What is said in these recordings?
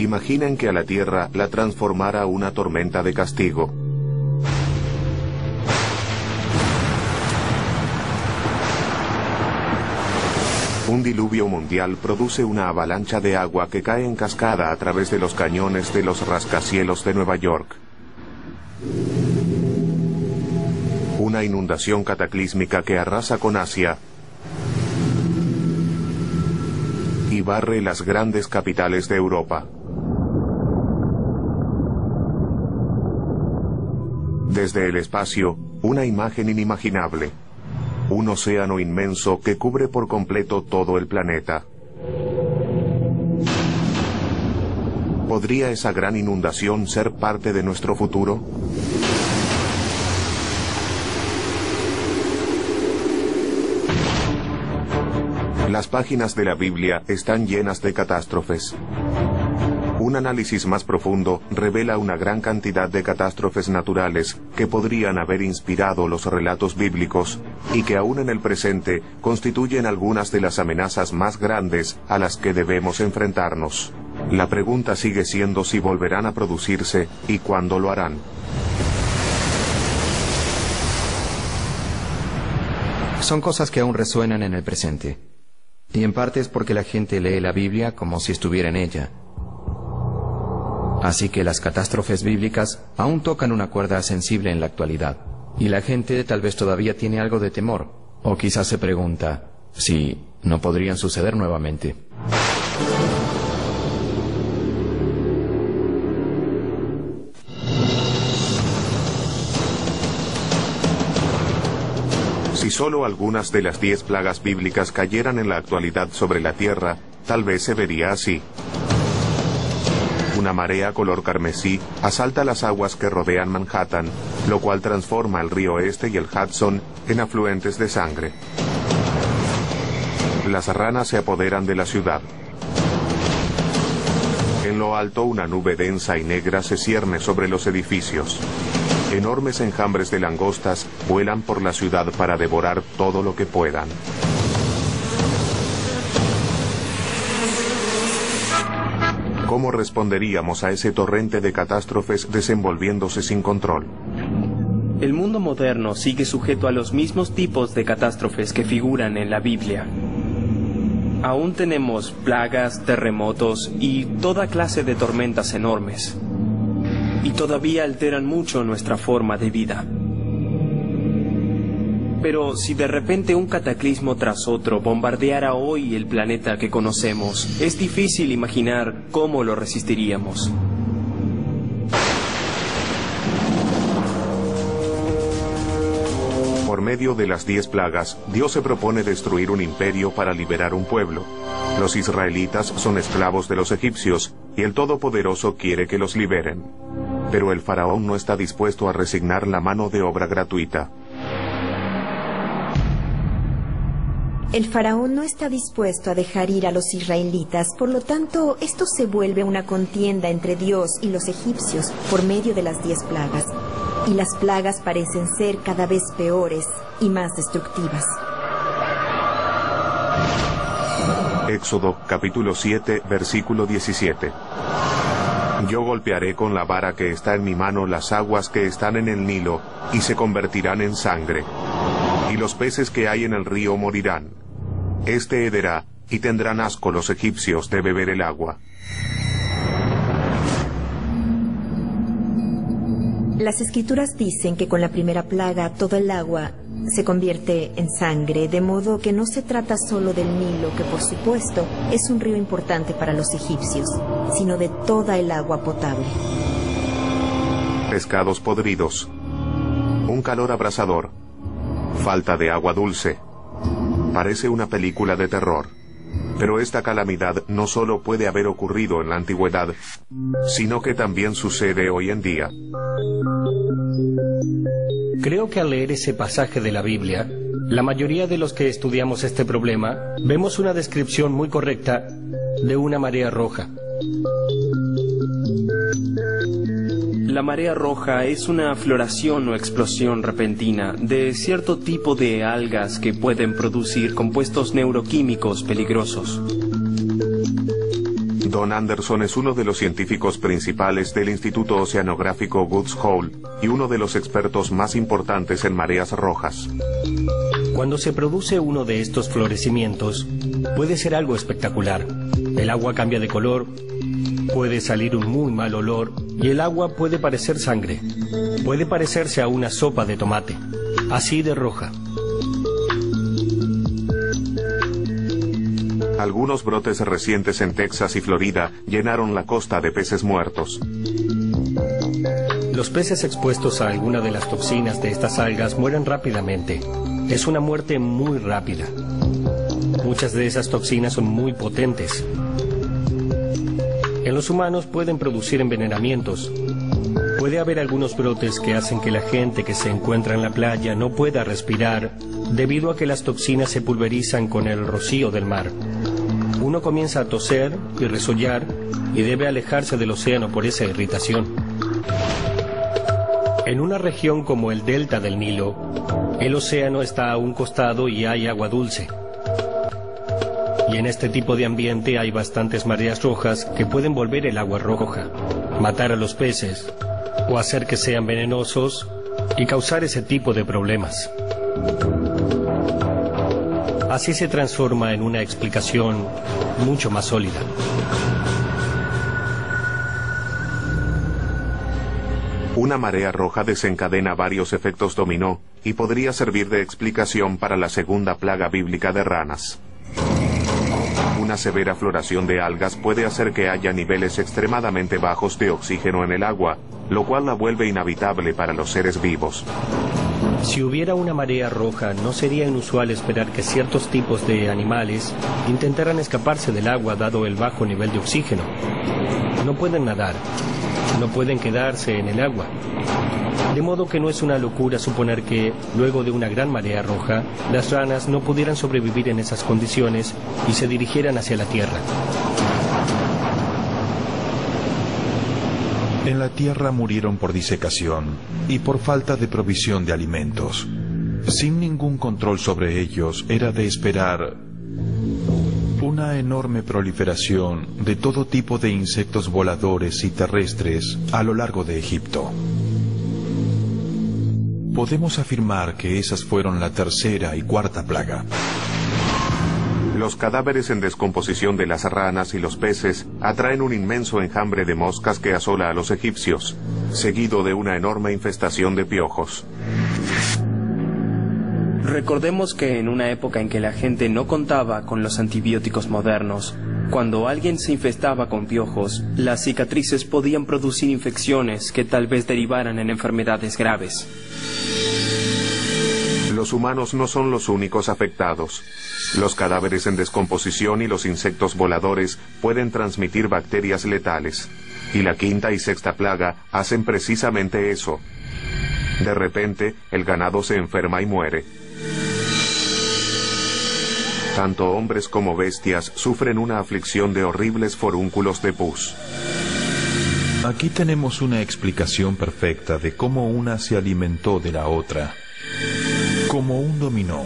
Imaginen que a la Tierra la transformara una tormenta de castigo. Un diluvio mundial produce una avalancha de agua que cae en cascada a través de los cañones de los rascacielos de Nueva York. Una inundación cataclísmica que arrasa con Asia y barre las grandes capitales de Europa. Desde el espacio, una imagen inimaginable. Un océano inmenso que cubre por completo todo el planeta. ¿Podría esa gran inundación ser parte de nuestro futuro? Las páginas de la Biblia están llenas de catástrofes. Un análisis más profundo revela una gran cantidad de catástrofes naturales que podrían haber inspirado los relatos bíblicos y que aún en el presente constituyen algunas de las amenazas más grandes a las que debemos enfrentarnos. La pregunta sigue siendo si volverán a producirse y cuándo lo harán. Son cosas que aún resuenan en el presente. Y en parte es porque la gente lee la Biblia como si estuviera en ella. Así que las catástrofes bíblicas aún tocan una cuerda sensible en la actualidad. Y la gente tal vez todavía tiene algo de temor. O quizás se pregunta si no podrían suceder nuevamente. Si solo algunas de las 10 plagas bíblicas cayeran en la actualidad sobre la Tierra, tal vez se vería así. Una marea color carmesí asalta las aguas que rodean Manhattan, lo cual transforma el río Este y el Hudson en afluentes de sangre. Las ranas se apoderan de la ciudad. En lo alto, una nube densa y negra se cierne sobre los edificios. Enormes enjambres de langostas vuelan por la ciudad para devorar todo lo que puedan. ¿Cómo responderíamos a ese torrente de catástrofes desenvolviéndose sin control? El mundo moderno sigue sujeto a los mismos tipos de catástrofes que figuran en la Biblia. Aún tenemos plagas, terremotos y toda clase de tormentas enormes. Y todavía alteran mucho nuestra forma de vida. Pero si de repente un cataclismo tras otro bombardeara hoy el planeta que conocemos, es difícil imaginar cómo lo resistiríamos. Por medio de las 10 plagas, Dios se propone destruir un imperio para liberar un pueblo. Los israelitas son esclavos de los egipcios, y el Todopoderoso quiere que los liberen. Pero el faraón no está dispuesto a resignar la mano de obra gratuita. El faraón no está dispuesto a dejar ir a los israelitas, por lo tanto, esto se vuelve una contienda entre Dios y los egipcios por medio de las 10 plagas. Y las plagas parecen ser cada vez peores y más destructivas. Éxodo capítulo 7, versículo 17. Yo golpearé con la vara que está en mi mano las aguas que están en el Nilo, y se convertirán en sangre. Y los peces que hay en el río morirán. Este hederá, y tendrán asco los egipcios de beber el agua. Las escrituras dicen que con la primera plaga todo el agua se convierte en sangre, de modo que no se trata solo del Nilo, que por supuesto es un río importante para los egipcios, sino de toda el agua potable. Pescados podridos. Un calor abrasador. Falta de agua dulce. Parece una película de terror. Pero esta calamidad no solo puede haber ocurrido en la antigüedad, sino que también sucede hoy en día. Creo que al leer ese pasaje de la Biblia, la mayoría de los que estudiamos este problema vemos una descripción muy correcta de una marea roja. La marea roja es una floración o explosión repentina de cierto tipo de algas que pueden producir compuestos neuroquímicos peligrosos. Don Anderson es uno de los científicos principales del Instituto Oceanográfico Woods Hole y uno de los expertos más importantes en mareas rojas. Cuando se produce uno de estos florecimientos, puede ser algo espectacular. El agua cambia de color, puede salir un muy mal olor y el agua puede parecer sangre. Puede parecerse a una sopa de tomate, así de roja. Algunos brotes recientes en Texas y Florida llenaron la costa de peces muertos. Los peces expuestos a alguna de las toxinas de estas algas mueren rápidamente. Es una muerte muy rápida. Muchas de esas toxinas son muy potentes. En los humanos pueden producir envenenamientos. Puede haber algunos brotes que hacen que la gente que se encuentra en la playa no pueda respirar debido a que las toxinas se pulverizan con el rocío del mar. Uno comienza a toser y resollar y debe alejarse del océano por esa irritación. En una región como el delta del Nilo, el océano está a un costado y hay agua dulce. Y en este tipo de ambiente hay bastantes mareas rojas que pueden volver el agua roja, matar a los peces o hacer que sean venenosos y causar ese tipo de problemas. Así se transforma en una explicación mucho más sólida. Una marea roja desencadena varios efectos dominó y podría servir de explicación para la segunda plaga bíblica de ranas. Una severa floración de algas puede hacer que haya niveles extremadamente bajos de oxígeno en el agua, lo cual la vuelve inhabitable para los seres vivos. Si hubiera una marea roja, no sería inusual esperar que ciertos tipos de animales intentaran escaparse del agua dado el bajo nivel de oxígeno. No pueden nadar, no pueden quedarse en el agua. De modo que no es una locura suponer que, luego de una gran marea roja, las ranas no pudieran sobrevivir en esas condiciones y se dirigieran hacia la tierra. En la tierra murieron por disecación y por falta de provisión de alimentos. Sin ningún control sobre ellos, era de esperar una enorme proliferación de todo tipo de insectos voladores y terrestres a lo largo de Egipto. Podemos afirmar que esas fueron la tercera y cuarta plaga. Los cadáveres en descomposición de las ranas y los peces atraen un inmenso enjambre de moscas que asola a los egipcios, seguido de una enorme infestación de piojos. Recordemos que en una época en que la gente no contaba con los antibióticos modernos, cuando alguien se infestaba con piojos, las cicatrices podían producir infecciones que tal vez derivaran en enfermedades graves. Los humanos no son los únicos afectados. Los cadáveres en descomposición y los insectos voladores pueden transmitir bacterias letales. Y la quinta y sexta plaga hacen precisamente eso. De repente, el ganado se enferma y muere. Tanto hombres como bestias sufren una aflicción de horribles forúnculos de pus. Aquí tenemos una explicación perfecta de cómo una se alimentó de la otra. Como un dominó,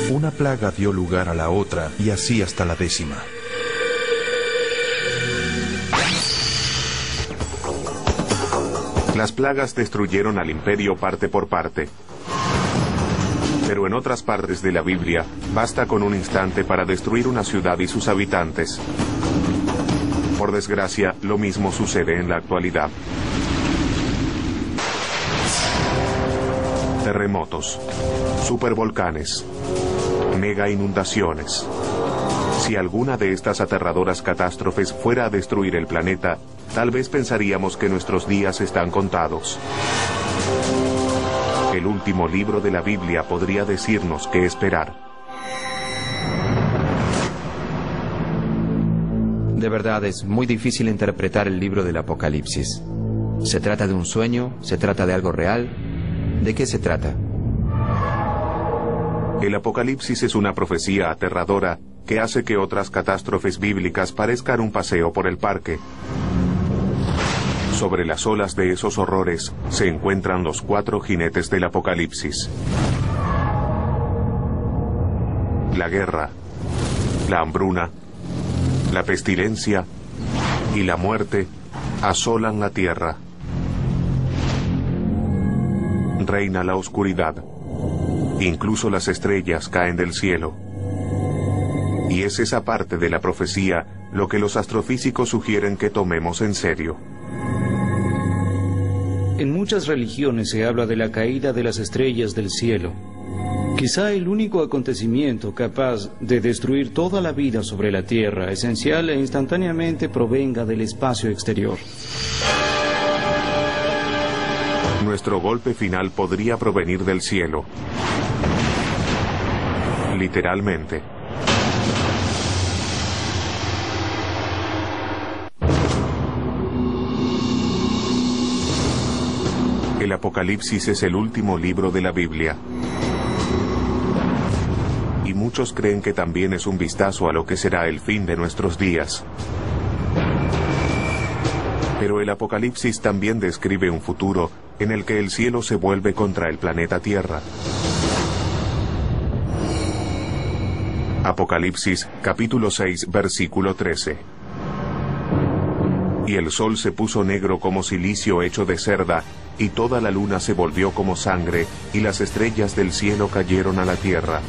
una plaga dio lugar a la otra y así hasta la 10ª. Las plagas destruyeron al imperio parte por parte. Pero en otras partes de la Biblia, basta con un instante para destruir una ciudad y sus habitantes. Por desgracia, lo mismo sucede en la actualidad. Terremotos, supervolcanes, mega inundaciones. Si alguna de estas aterradoras catástrofes fuera a destruir el planeta, tal vez pensaríamos que nuestros días están contados. El último libro de la Biblia podría decirnos qué esperar. De verdad, es muy difícil interpretar el libro del Apocalipsis. ¿Se trata de un sueño? ¿Se trata de algo real? ¿De qué se trata? El Apocalipsis es una profecía aterradora que hace que otras catástrofes bíblicas parezcan un paseo por el parque. Sobre las olas de esos horrores se encuentran los 4 jinetes del Apocalipsis. La guerra, la hambruna, la pestilencia y la muerte asolan la tierra. Reina la oscuridad. Incluso las estrellas caen del cielo. Y es esa parte de la profecía lo que los astrofísicos sugieren que tomemos en serio. En muchas religiones se habla de la caída de las estrellas del cielo. Quizá el único acontecimiento capaz de destruir toda la vida sobre la Tierra, esencial e instantáneamente, provenga del espacio exterior. Nuestro golpe final podría provenir del cielo. Literalmente. El Apocalipsis es el último libro de la Biblia. Y muchos creen que también es un vistazo a lo que será el fin de nuestros días. Pero el Apocalipsis también describe un futuro en el que el cielo se vuelve contra el planeta Tierra. Apocalipsis, capítulo 6, versículo 13. Y el sol se puso negro como cilicio hecho de cerda, y toda la luna se volvió como sangre, y las estrellas del cielo cayeron a la tierra.